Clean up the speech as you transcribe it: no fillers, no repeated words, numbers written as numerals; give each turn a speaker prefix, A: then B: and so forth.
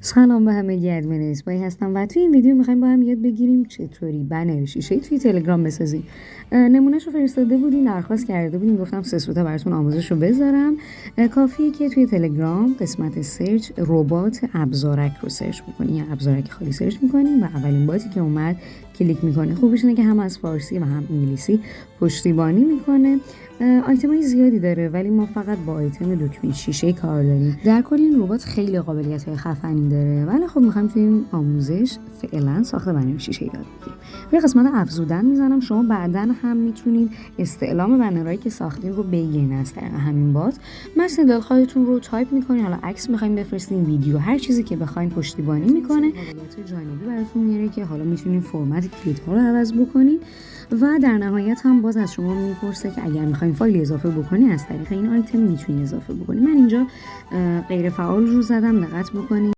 A: سلام به همگی، ادمین اسپای هستم و توی این ویدیو میخوایم با هم یاد بگیریم چطوری بنر شیشه توی تلگرام بسازیم. نمونهشو فرستاده بودین، درخواست کرده بودین، گفتم 3 سوته براتون آموزشو بذارم. کافیه که توی تلگرام قسمت سرچ ربات ابزارک رو سرچ بکنین یا ابزارک خالی سرچ میکنین و اولین باتی که اومد کلیک میکنه. خوبش اینه که هم از فارسی و هم انگلیسی پشتیبانی میکنه. آیتمای زیادی داره ولی ما فقط با آیتم دکمه شیشه کار داریم. در کل این ربات خیلی قابلیت‌های خفنی داره ولی خب می‌خوایم توی این آموزش فعلا ساخت بنر شیشه یاد بگیریم. روی قسمت افزودن میزنم، شما بعداً هم میتونید استعلام بنرهایی که ساختین رو بگیرین از طریق همین بات. متن دلخواهتون رو تایپ می‌کنین، حالا عکس می‌خوایم بفرستین، ویدیو، هر چیزی که بخواین پشتیبانی می‌کنه. قابلیت جانبی براتون میاره که حالا میتونین فرمت کلیدها رو عوض بکنین و در نهایت هم باز از شما میپرسه که اگر میخواین فایل اضافه بکنین از طریق این آیتم میتونین اضافه بکنین. من اینجا غیر فعال رو زدم، دقت بکنین.